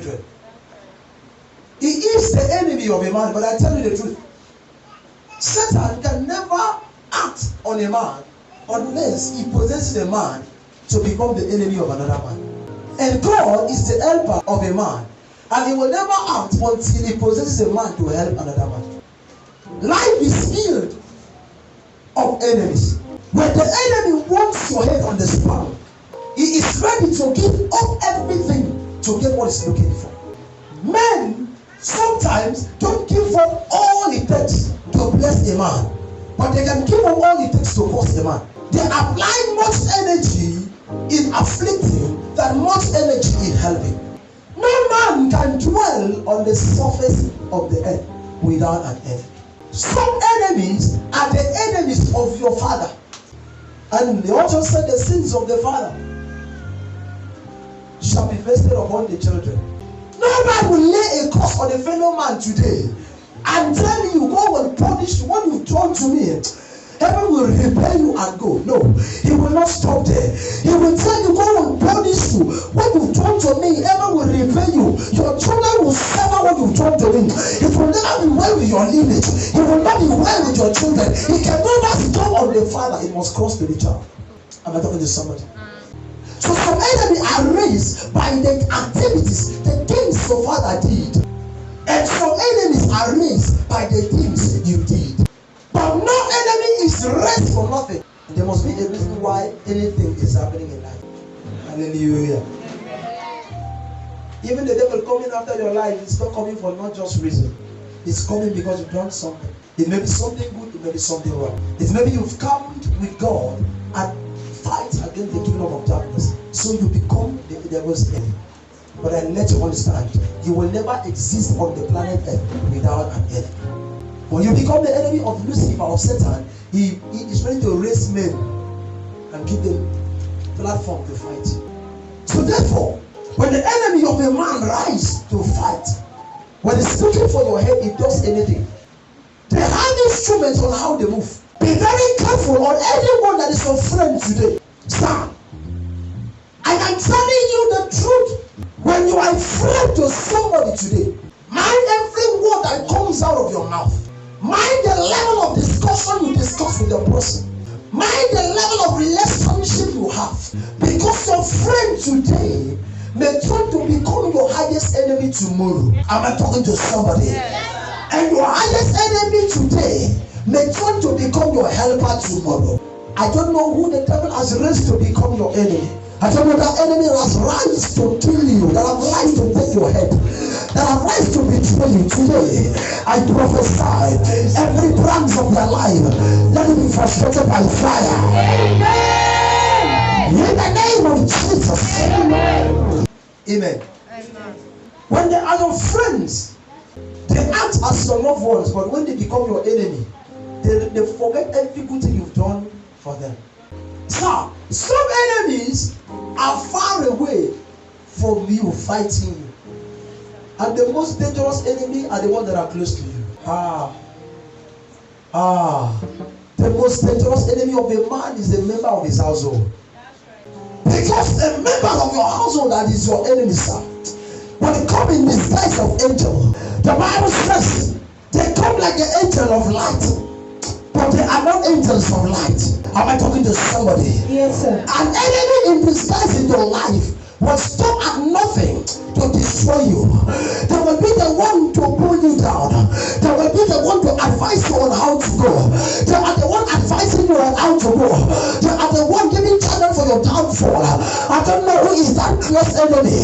brethren. He is the enemy of a man, but I tell you the truth. Satan can never act on a man unless he possesses a man to become the enemy of another man. And God is the helper of a man, and he will never act until he possesses a man to help another man. Life is filled of enemies. When the enemy wants your head on the spot, he is ready to give up everything to get what he's looking for. Men sometimes don't give up all it takes to bless a man, but they can give up all it takes to curse a man. They apply much energy in afflicting than much energy in helping. No man can dwell on the surface of the earth without an enemy. Some enemies are the enemies of your father, and they also said the sins of the father shall be vested upon the children. Nobody will lay a curse on a fellow man today and tell you, God will punish you. What you've done to me, heaven will repay you and go. No, he will not stop there. He will tell you, God will punish you. What you've done to me, heaven will repay you. Your children will suffer what you've done to me. It will never be well with your lineage. It will not be well with your children. It can never stop on the father. It must cross to the child. Am I talking to somebody? So some enemies are raised by the activities, the things your father did. And some enemies are raised by the things you did. But no enemy is raised for nothing. There must be a reason why anything is happening in life. Hallelujah. Even the devil coming after your life is not coming for not just reason. It's coming because you've done something. It may be something good, it may be something wrong. It may be you've come with God and fight against the kingdom of darkness, so you become the devil's enemy. But I let you understand, you will never exist on the planet Earth without an enemy. When you become the enemy of Lucifer, of Satan, he is ready to raise men and give them platform to fight. So therefore, when the enemy of a man rises to fight, when it's looking for your head, it does anything. They have instruments on how they move. Be very careful on anyone that is your friend today. Sir, I am telling you the truth. When you are a friend to somebody today, mind every word that comes out of your mouth. Mind the level of discussion you discuss with the person. Mind the level of relationship you have. Because your friend today may turn to become your highest enemy tomorrow. Am I talking to somebody? Yes. And your highest enemy today may turn to become your helper tomorrow. I don't know who the devil has raised to become your enemy. I don't know that enemy has rise to kill you, that has rise to take your head, that has rise to betray you. Today, I prophesy every branch of their life, let it be frustrated by fire. Amen. In the name of Jesus. Amen. Amen. Amen. When they are your friends, they act as your loved ones, but when they become your enemy, they forget every good thing you've done for them. So, some enemies are far away from you, fighting you. And the most dangerous enemy are the ones that are close to you. The most dangerous enemy of a man is the member of his household. Because a member of your household that is your enemy, sir, when they come in the disguise of angel, the Bible says they come like the angel of light. But they are not angels of light. Am I talking to somebody? Yes, sir. An enemy in disguise in your life will stop at nothing to destroy you. They will be the one to pull you down. They will be the one to advise you on how to go. They are the one advising you on how to go. They are the one giving channel for your downfall. I don't know who is that close enemy.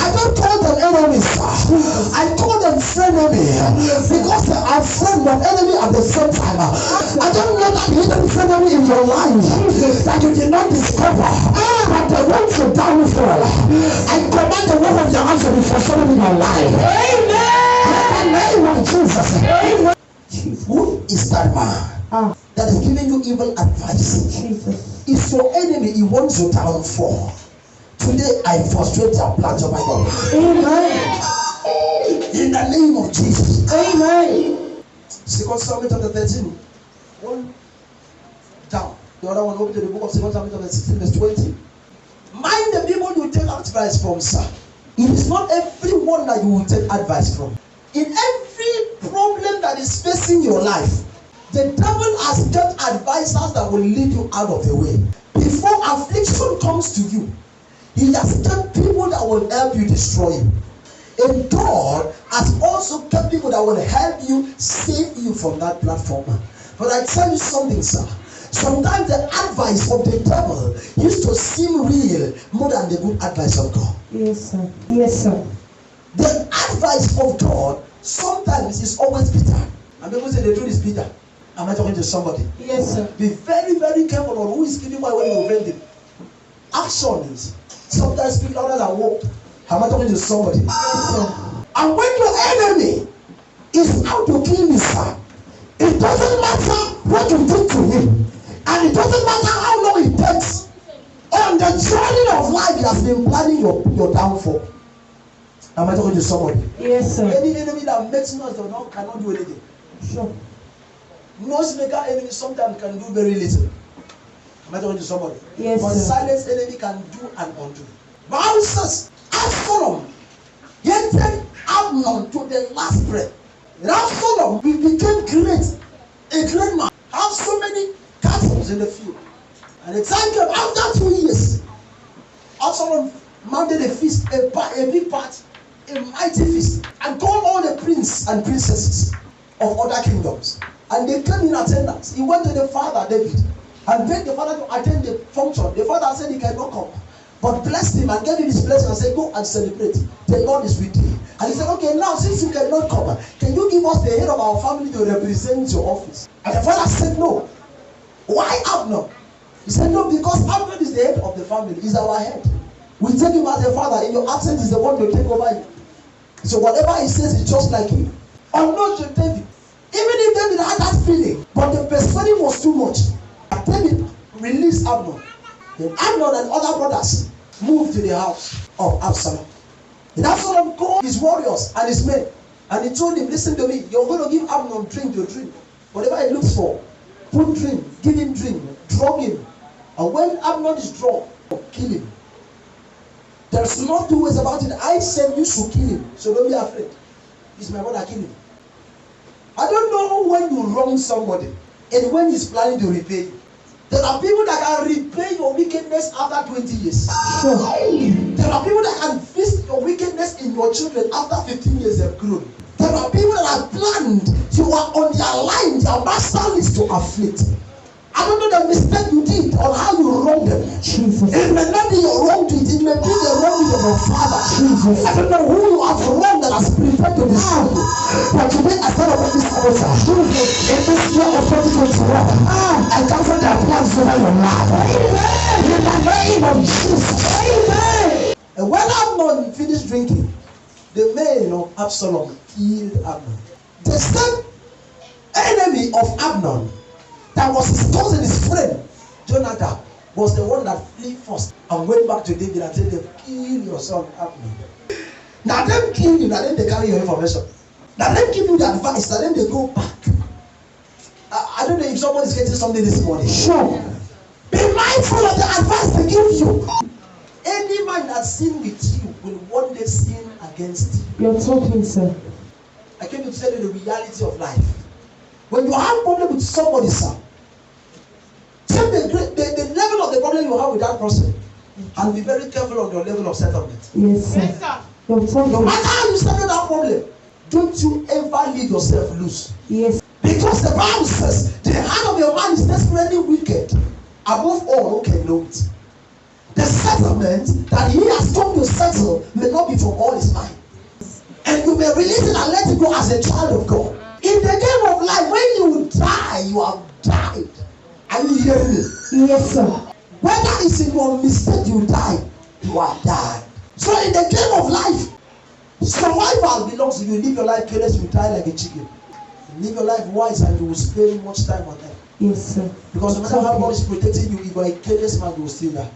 I don't call them enemies. I call them frenemy, because they are friend and enemy at the same time. I don't know that hidden frenemy in your life that you did not discover, but they want to downfall. I command the word of your hands to be fulfilled in your life. Amen. In the name of Jesus. Amen. Who is that man that is giving you evil advice? Jesus. It's your enemy. He wants you downfall. Today I frustrate their plans, oh my God. Amen. In the name of Jesus. Amen. 2 Samuel chapter 13. One down. The other one open to the book of 2 Samuel chapter 16 verse 20. Mind the people you take advice from, sir. It is not everyone that you will take advice from. In every problem that is facing your life, the devil has kept advisors that will lead you out of the way. Before affliction comes to you, he has kept people that will help you destroy you. And God has also kept people that will help you, save you from that platform. But I tell you something, sir. Sometimes the advice of the devil used to seem real more than the good advice of God. Yes, sir. Yes, sir. The advice of God sometimes is always bitter. And people say the truth is bitter. Am I talking to somebody? Yes, sir. Be very, very careful on who is giving you when you offend him. Actions sometimes speak louder than words. Am I talking to somebody? Yes, sir. And when your enemy is out to kill you, sir, it doesn't matter what you do to him, and it doesn't matter how long it takes. On the journey of life, he has been planning your downfall. Am I talking to somebody? Yes, sir. Any enemy that makes noise cannot do anything. Sure. Noise maker enemy sometimes can do very little. Am I talking to somebody? Yes, but sir. silence enemy can do and undo. Bible says, Absalom hated Amnon to the last breath. And Absalom became great, a great man. Have so many cattle in the field. And the time came after 2 years. Absalom mounted a feast, a big party, a mighty feast, and called all the princes and princesses of other kingdoms. And they came in attendance. He went to the father, David, and begged the father to attend the function. The father said he cannot come, but blessed him and gave him his blessing and said, go and celebrate. The Lord is with you. And he said, okay, now since you cannot come, can you give us the head of our family to represent your office? And the father said, no. Why Abner? He said, no, because Abner is the head of the family. He's our head. We take him as a father. In your absence, he's the one to take over you. So whatever he says is just like him. Unknown to David. Even if David had that feeling, but the persuading was too much. David released Abner. Then Abner and other brothers moved to the house of Absalom. And Absalom called his warriors and his men. And he told him, listen to me, you're going to give Abner drink to drink. Whatever he looks for, put drink, give him drink, drug him. And when Abner is drunk, kill him. There's no two ways about it. I said you should kill him. So don't be afraid. It's my brother, kill him. I don't know when you wrong somebody and when he's planning to repay you. There are people that can repay your wickedness after 20 years. Sure. There are people that can fix your wickedness in your children after 15 years they've grown. There are people that have planned, you are on their line, their master list to afflict. I don't know the mistake you did or how you wronged them. Jesus. It may not be your wrong to it, it may be the wrong of your father. Jesus. I don't know who you have wronged that has prepared to destroy you. But today I stand up on this altar. Jesus. In this year of 2021, I cancel their plans over your life. In the name of Jesus. Amen. And when Amnon finished drinking, the men of Absalom killed Amnon. The same enemy of Amnon that was his cousin, his friend, Jonathan, was the one that flee first and went back to David and said, kill your son Abner. Now them kill you, now then they carry your information. Now them give you the advice, now then they go back. I don't know if someone is getting something this morning. Sure. Be mindful of the advice they give you. Any man that sin with you will one day sin against you. You're talking, sir. I came to tell you the reality of life. When you have a problem with somebody, sir, check the level of the problem you have with that person and be very careful on your level of settlement. Yes, sir. Yes, sir. You're talking. No matter how you settle that problem, don't you ever leave yourself loose. Yes. Because the Bible says, the heart of your man is desperately wicked, above all who can know it. The settlement that he has come to settle may not be from all his mind. And you may release it and let it go as a child of God. In the game of life, when you die, you have died. Are you hearing me? Yes, sir. Whether it's in your mistake you die, you have died. So in the game of life, survival belongs to you. Live your life careless, you die like a chicken. Live your life wise and you will spend much time on that. Yes, sir. Because no matter how God is protecting you, if you are a careless man, you will still die.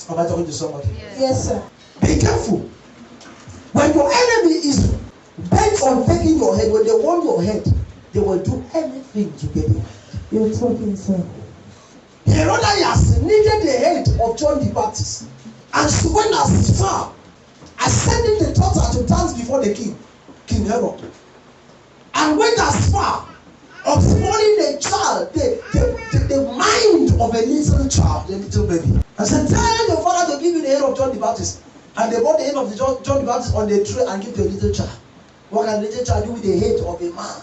Am I talking to somebody? Yes, sir. Be careful. When your enemy is bent on taking your head, when they want your head, they will do anything to get it. You're talking, sir. Herodias needed the head of John the Baptist, and she went as far ascending the daughter to dance before the king, King Herod, and went as far of spoiling the child, the mind of a little child, a little baby. And said, tell your father to give you the head of John the Baptist. And they brought the head of John the Baptist on the tray and give to a little child. What can a little child do with the head of a man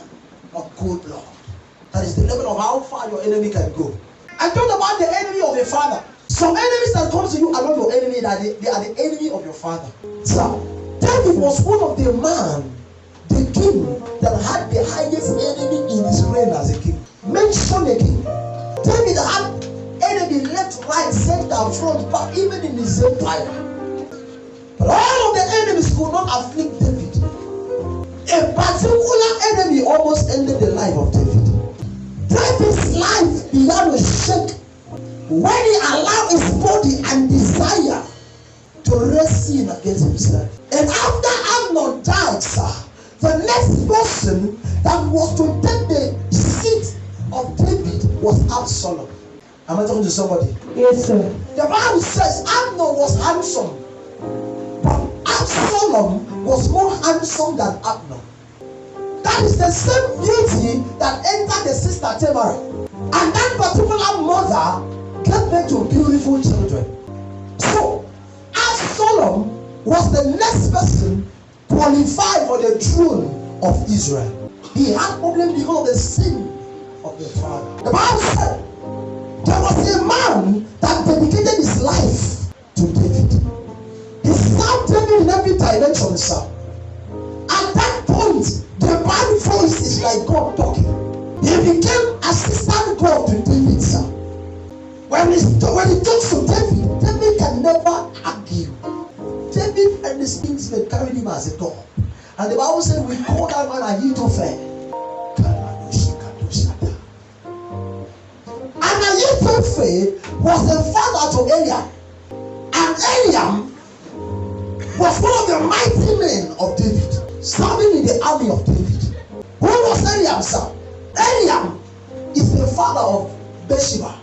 of cold blood? That is the level of how far your enemy can go. I talked about the enemy of a father. Some enemies that come to you are not your enemy, that they are the enemy of your father. So, David was one of the man, the king, that had the highest enemy in his reign as a king. Mention a king. David had enemy left, right, center, front, back, even in his empire. But all of the enemies could not afflict David. A particular enemy almost ended the life of David. David's life began to shake when he allowed his body and desire to wrestle against himself. And after Amnon died, sir, the next person that was to take the seat of David was Absalom. Am I talking to somebody? Yes, sir. The Bible says Amnon was handsome, but Absalom was more handsome than Amnon. That is the same beauty that entered the sister Tamar. And that particular mother gave birth to beautiful children. So, Absalom was the next person qualified for the throne of Israel. He had problems because of the sin of the father. The Bible said there was a man that dedicated his life to David. He served David in every dimension, sir. At that point, the Bible voice is like God talking. He became assistant God to David, sir. When he talks to David, David can never argue. David and his kinsmen carried him as a god. And the Bible said, we call that man Ahithophel. And Ahithophel was the father to Eliam. And Eliam was one of the mighty men of David, serving in the army of David. Who was Eliam, sir? Eliam is the father of Bathsheba.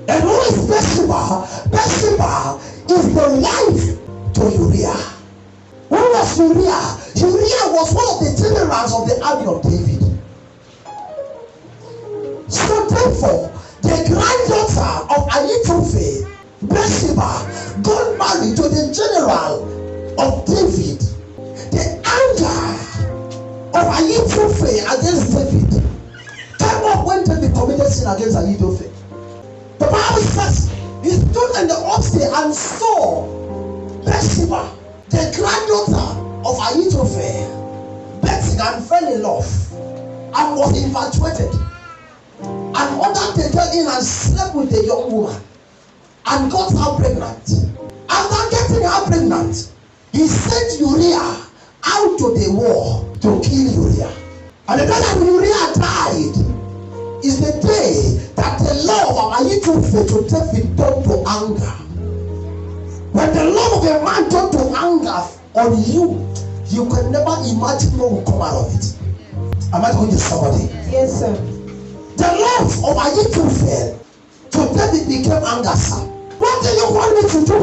And who is Bathsheba? Bathsheba is the wife to Uriah. Who was Uriah? Uriah was one of the generals of the army of David. So therefore, the granddaughter of Ahithophel, Bathsheba, got married to the general of David. The anger of Ahithophel against David came up when David committed sin against Ahithophel. The Bible says he stood in the upstairs and saw Bathsheba, the granddaughter of Ahithophel, betting and fell in love and was infatuated and undertaken in and slept with a young woman and got her pregnant. After getting her pregnant, he sent Uriah out to the war to kill Uriah. And the day that Uriah died is the day that the love of Ahithophel to David turned to anger. When the love of a man turned to anger on you, you can never imagine what will come out of it. Am I talking to somebody? Yes, sir. The love of Ahithophel to David became anger, sir. What do you want me to do?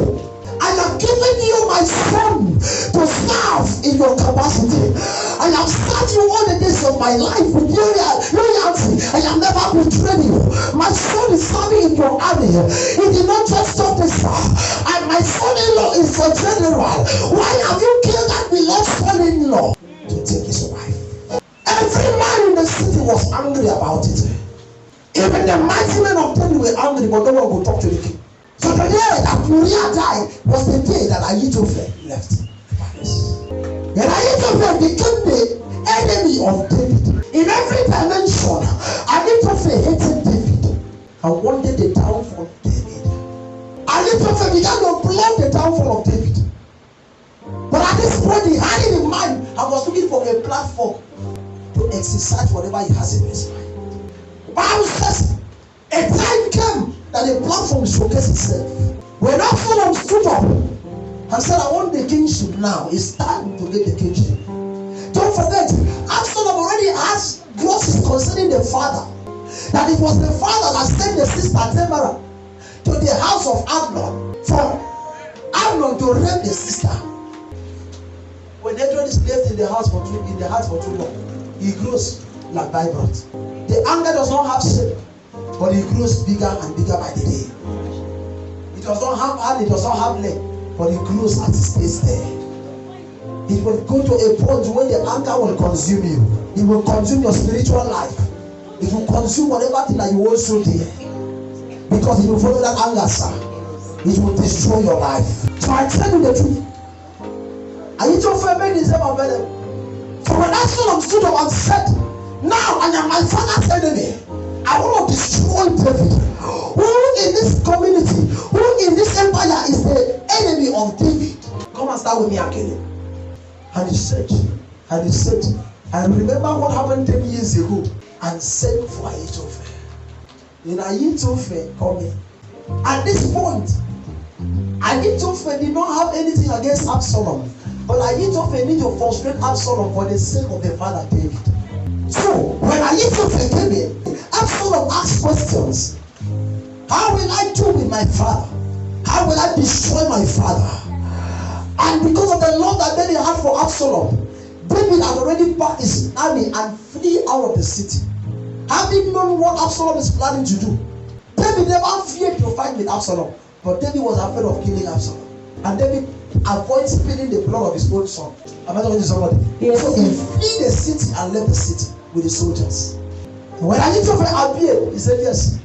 I have given you my son to serve in your capacity. I have served you all the days of my life with loyalty. I have never betrayed you. My son is serving in your army. He did not just stop this, sir. And my son-in-law is a general. Why have you killed that beloved son-in-law to take his wife? Every man in the city was angry about it. Even the mighty men of David were angry, but no one would talk to the king. So the day that Uriah died was the day that Ahithophel left the palace. And Ahithophel became the enemy of David. In every dimension, Ahithophel hated David and wanted the downfall of David. Ahithophel began to plot the downfall of David. But at this point, he had it in mind and was looking for a platform to exercise whatever he has in his mind. The Bible says a time came that the platform showcased itself. When Absalom stood up and said, I want the kingship now, it's time to get the kingship. Don't forget, Absalom already has glosses concerning the father. That it was the father that sent the sister Tamar to the house of Amnon for Amnon to rape the sister. children is left in the house for too long, he grows like vibrant. The anger does not have shape, but it grows bigger and bigger by the day. It does not have hand, it does not have leg, but it grows as it stays there. It will go to a point where the anger will consume you. It will consume your spiritual life. It will consume whatever thing that you also did. Because if you follow that anger, sir, it will destroy your life. So I tell you the truth. Ahithophel made himself available. So when Absalom stood up and said, now I am my father's enemy, I want to destroy David. Who in this community, who in this empire is the enemy of David? Come and start with me and kill him. And he said, I remember what happened 10 years ago, and sent for Ahithophel. Then Ahithophel coming. At this point, Ahithophel did not have anything against Absalom, but Ahithophel need to frustrate Absalom for the sake of the father David. So when Ahithophel came in, Absalom asked questions. How will I do with my father? How will I destroy my father? And because of the love that David had for Absalom, David had already packed his army and flee out of the city. Having known what Absalom is planning to do, David never feared to fight with Absalom, but David was afraid of killing Absalom. And David avoids spilling the blood of his own son. Am I talking to somebody? Yes. So he fled the city and left the city with the soldiers. And when Ahithophel appeared, he said, yes.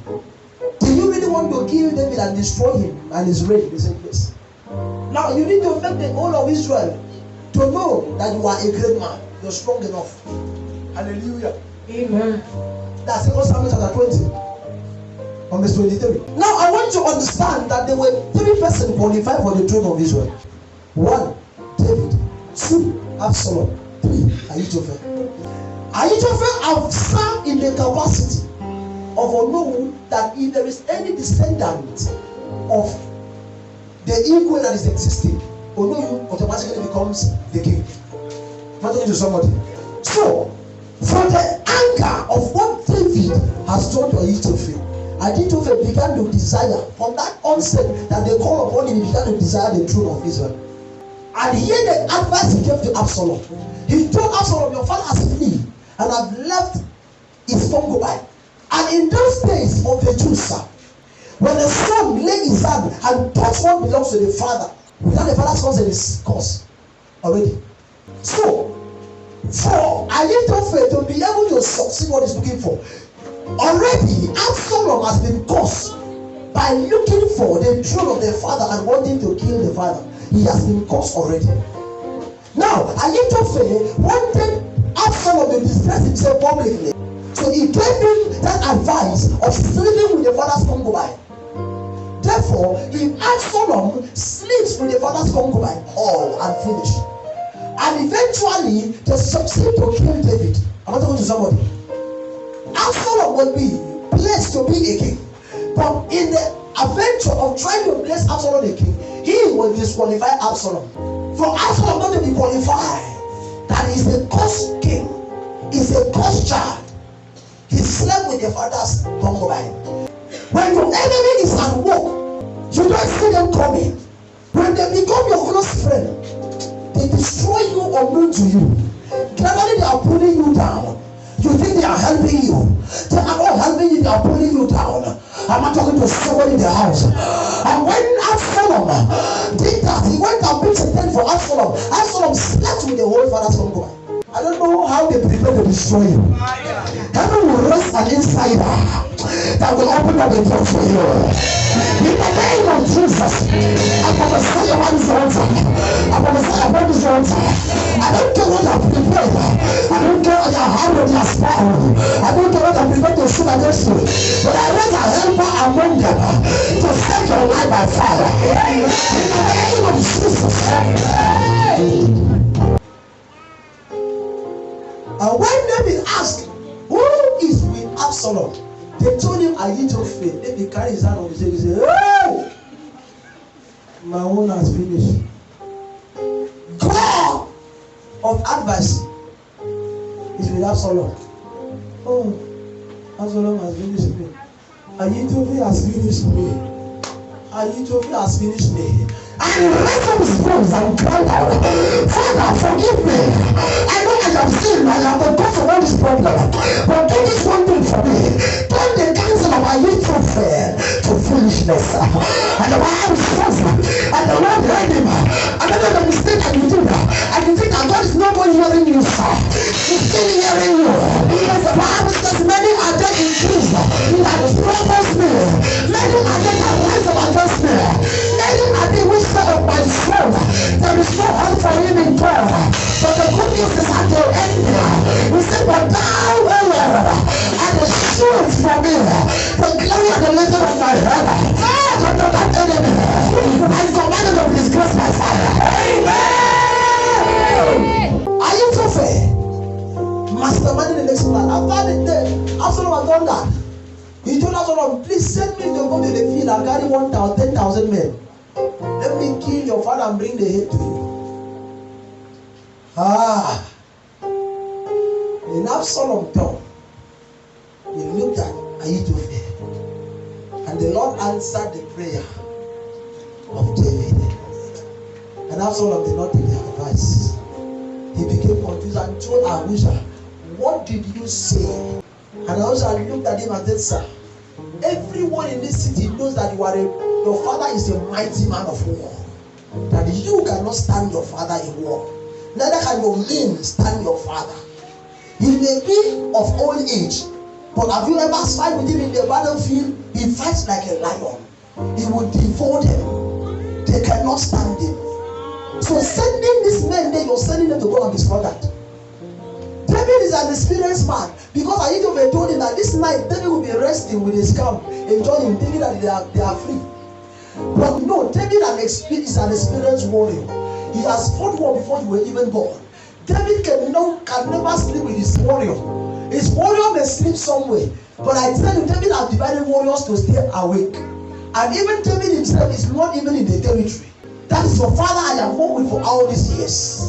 Do you really want to kill David and destroy him and his reign? He said, yes. Now you need to make the whole of Israel to know that you are a great man. You're strong enough. Hallelujah. Amen. That's 2 Samuel chapter 20. On verse 23. Now I want you to understand that there were 3 persons qualified for the throne of Israel. 1, David. 2, Absalom. 3, Ahithophel. Ahithophel have served in the capacity of knowing that if there is any descendant of the equal that is existing, Onowu automatically becomes the king. I'm talking to somebody. So, for the anger of what David has done to Ahithophel began to desire, from that onset that they call upon him, he began to desire the throne of Israel. And here the advice he gave to Absalom. He told Absalom, your father has fled and have left his concubine. And in those days of the Jews, sir, when the son lay his hand and touch what belongs to the father, without the father's consent is cursed already. So, for Ahithophel to be able to succeed what he's looking for, already Absalom has been cursed by looking for the throne of the father and wanting to kill the father. He has been cursed already. Now, Ahithophel wanted Absalom to disgrace himself publicly. So he gave him that advice of sleeping with the father's concubine. Therefore, if Absalom sleeps with the father's concubine, all and finish. And eventually, they succeed to kill David. I'm not talking to somebody. Absalom will be placed to be a king. But in the adventure of trying to place Absalom a king, he will disqualify Absalom. For Absalom not to be qualified, that is a cursed king, is a cursed child. He slept with the father's concubine. When your enemy is at work, you don't see them coming. When they become your close friend, they destroy you unknown to you. Gradually they are pulling you down. You think they are helping you. They are not helping you, they are pulling you down. I'm not talking to somebody in the house. And when Absalom did that, he went and built a tent for Absalom. Absalom slept with the whole father's concubine. I don't know how they prepare to destroy you. Heaven will raise an insider that will open up the door for you. In the name of Jesus, I prophesy upon this altar. I prophesy upon this altar. I don't care what I'm prepared. I don't care how many are spying. I don't care what I'm prepared to shoot against you. But I raise a helper among them to set your life by fire. In the name of Jesus. And when David asked, who is with Absalom? They told him, Ahithophel. David carried his hand on his head. He said, oh, my own has finished. God of advice is with Absalom. Oh, Absalom has finished me. Ahithophel has finished me. Ahithophel has finished me. And he raised up his voice and cried out, Father, forgive me. I know I have sinned, I have the cause of all this problem. But do this one thing for me. Turn the counsel of Ahithophel to foolishness. And the Bible says, and the Lord heard him. And then the mistake that you did, and you think that God is not only hearing you, sir. He's still hearing you. Because the Bible says, many are dead in Christ that is purpose me. Many are dead that rise up against me. Many are the which say of my soul. There is no hope for him in God. But the good news is at the end. He said, but thou, O Lord, are the shield for me. The glory of the lifter of my head. Under that enemy. I commanded of disgrace my father. Amen. Are you so fair? Masterminding the next plan. After the day, Absalom had done that. He told Absalom, please send me to go to the field and carry 10,000 men. Let me kill your father and bring the head to you. In Absalom town, he looked at Ahithophel, and the Lord answered the prayer of David. And Absalom did not take the advice. He became confused and told Ahusha, what did you say? And Ahusha looked at him and said, sir, everyone in this city knows that your father is a mighty man of war. That you cannot stand your father in war. Neither can your men stand your father. He may be of old age, but have you ever fight with him in the battlefield? He fights like a lion. He will devour them. They cannot stand him. So sending these men there, you're sending them to go and be slaughtered. David is an experienced man, because Ahithophel told him that this night David will be resting with his camp, enjoying, thinking that they are free. But no, David is an experienced warrior. He has fought war before you were even born. David can never sleep with his warrior. His warrior may sleep somewhere, but I tell you, David has divided warriors to stay awake. And even David himself is not even in the territory. That is your father I have worked with for all these years.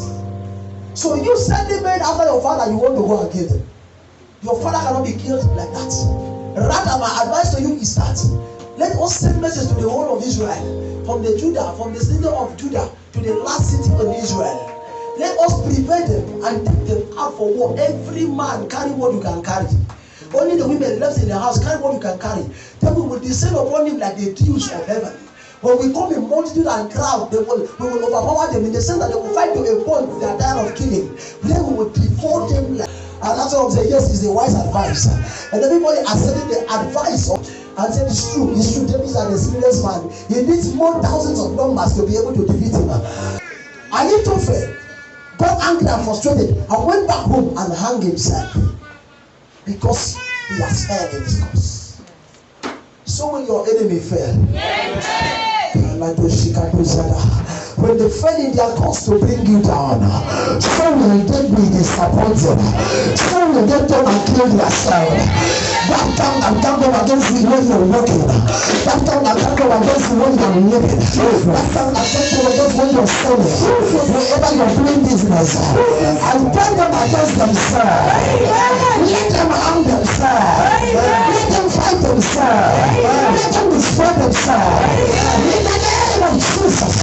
So you send him after your father, you want to go and kill him. Your father cannot be killed like that. Rather, my advice to you is that let us send message to the whole of Israel, from the city of Judah to the last city of Israel. Let us prepare them and take them out for war. Every man carry what you can carry. Only the women left in the house carry what you can carry. Then we will descend upon him like the dews of heaven. When we come in multitude and crowd, we will overpower them in the sense that they will fight to a point they are tired of killing. Then we will devour them. And that's what I'm saying. Yes, it's a wise advice. And everybody accepted the advice and said it's true. David is an experienced man. He needs more thousands of numbers to be able to defeat him. Ahithophel got angry and frustrated and went back home and hung himself because he has failed in his cause. So will your enemy fail. When they fell in their cause to bring you down, so will they be disappointed. So will they turn and kill themselves. That time that can go against you when you're working. That time that can go against you when you're living. That time that can go against when you're selling. Wherever you're doing business. And turn them against themselves. Let them harm themselves. Let them fight themselves. Let them destroy themselves. In the name of Jesus.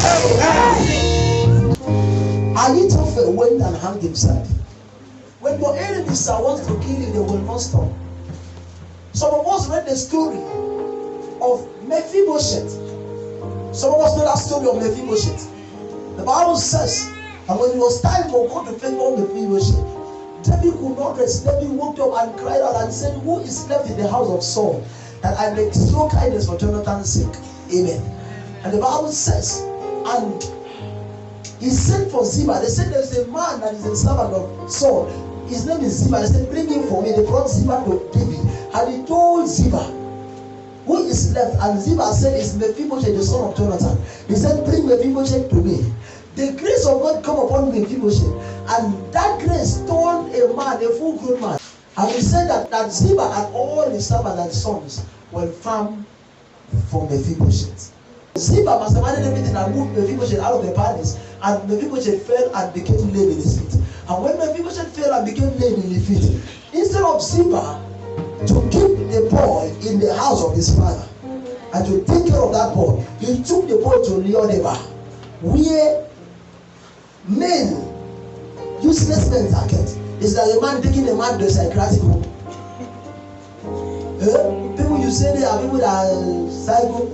Ahithophel went and hung himself. When your enemies want to kill you, they will not stop. Some of us read the story of Mephibosheth. Some of us know that story of Mephibosheth. The Bible says, and when it was time for God to favor Mephibosheth, David could not rest. David woke up and cried out and said, who is left in the house of Saul, that I may show kindness for Jonathan's sake? Amen. And the Bible says, and he sent for Ziba. They said there's a man that is a servant of Saul. His name is Ziba. They said, bring him for me. They brought Ziba to David. And he told Ziba, who is left? And Ziba said, it's Mephibosheth, the son of Jonathan. He said, bring Mephibosheth to me. The grace of God come upon Mephibosheth. And that grace turned a man, a full-grown man. And he said that Ziba and all his servants and sons were farmed for Mephibosheth. Ziba must have managed everything and moved Mephibosheth out of the palace. And Mephibosheth fell and became lame in his feet. And when Mephibosheth fell and became lame in his feet, instead of Ziba to keep the boy in the house of his father and to take care of that boy, he took the boy to Lo-debar. where men, useless men are kept. It's like a man taking a man to a psychiatric home. People you say they are people that are psycho.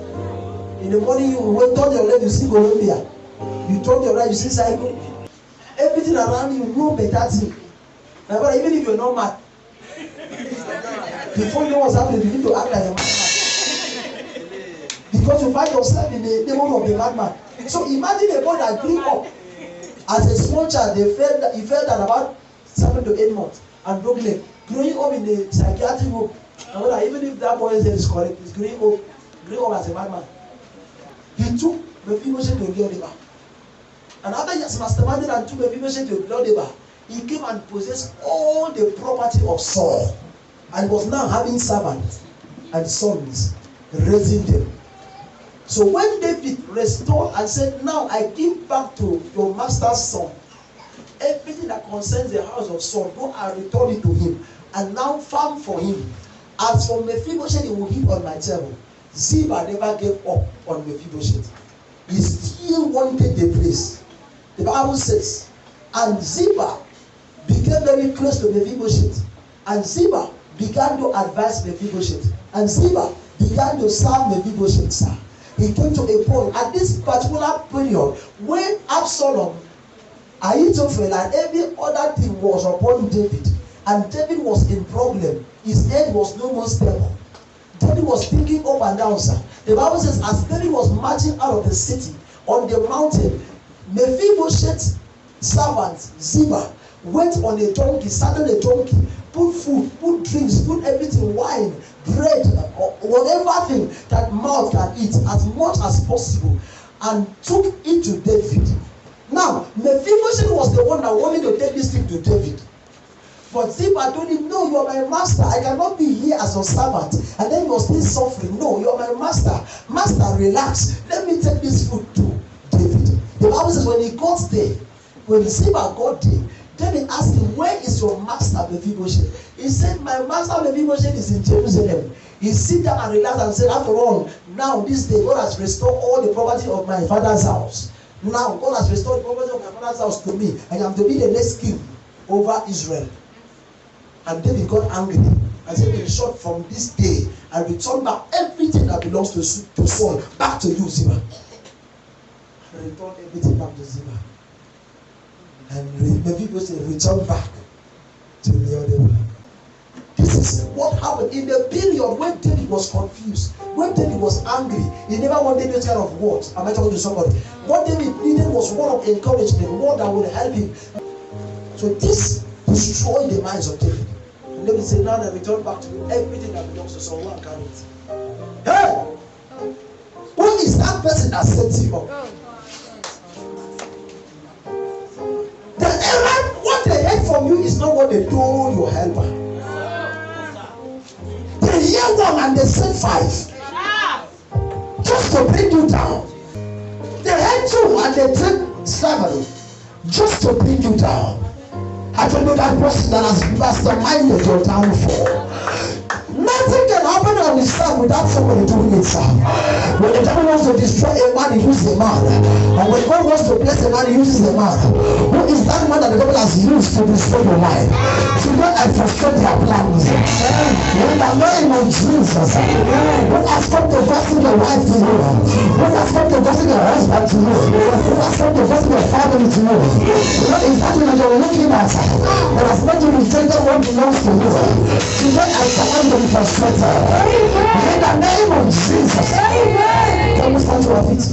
In the morning you wake, turn your left, you see Colombia. You turn your right, you see psycho. Everything around you, no better thing. My brother, even if you're not mad, before you know what's happening, you begin to act like a madman. Because you find yourself in the neighborhood of the madman. So imagine a boy that grew up as a small child. He felt at about 7 to 8 months and broke leg. Growing up in the psychiatric home. And even if that boy is correct, he's growing up as a madman. He took Mephibosheth to Lo-debar. And after he has masterminded and took Mephibosheth to Lo-debar, he came and possessed all the property of Saul. And was now having servants and sons, raising them. So when David restored and said, now I give back to your master's son everything that concerns the house of Saul, go and return it to him, and now farm for him. As for Mephibosheth, he will eat on my table. Ziba never gave up on Mephibosheth. He still wanted the place. The Bible says, and Ziba became very close to Mephibosheth, and Ziba began to advise Mephibosheth, and Ziba began to serve Mephibosheth, sir. He came to a point at this particular period when Absalom, Ahithophel, and every other thing was upon David, and David was in problem. His head was no more stable. David was thinking up and down, sir. The Bible says, as David was marching out of the city on the mountain, Mephibosheth's servant Ziba went on a donkey, saddled a donkey, put food, put drinks, put everything, wine, bread, or whatever thing that mouth can eat, as much as possible, and took it to David. Now, Mephibosheth was the one that wanted to take this thing to David. But Ziba told him, no, you are my master. I cannot be here as your servant. And then you are still suffering. No, you are my master. Master, relax. Let me take this food to David. The Bible says when he got there, when Ziba got there, David asked him, where is your master Mephibosheth? He said, my master Mephibosheth is in Jerusalem. He sit down and relax and said, after all, now this day God has restored all the property of my father's house. Now God has restored the property of my father's house to me. I am to be the next king over Israel. And David got angry and said, in short, from this day, I return back everything that belongs to Saul back to you, Ziba. And return everything back to Ziba. And Mephibosheth returned back to the other one. This is what happened in the period when David was confused, when David was angry. He never wanted those kind of words. Am I talking to somebody? What David needed was word of encouragement, word that would help him. So this destroyed the minds of David. And David said, now I return back to you everything that belongs to Saul and carry it. Hey! Who is that person that sets you up? The errand, what they heard from you is not what they told your helper. They hear one and they said 5. Just to bring you down. They heard 2 and they said 7. Just to bring you down. I told you that person that has masterminded your downfall. Nothing can happen on this earth without somebody doing it, sir. When the devil wants to destroy a man, he uses a man. And when God wants to bless a man, he uses a man. Who is that man that the devil has used to destroy your life? Today I frustrate their plans. In the name of Jesus. When has come to gossip your wife to you? When has come to gossip your husband to you? When has come to gossip your family to you? What is that that you're looking at? That has made you reject what belongs to you. Today I command them frustrated. In the name of Jesus. Can we stand to our feet?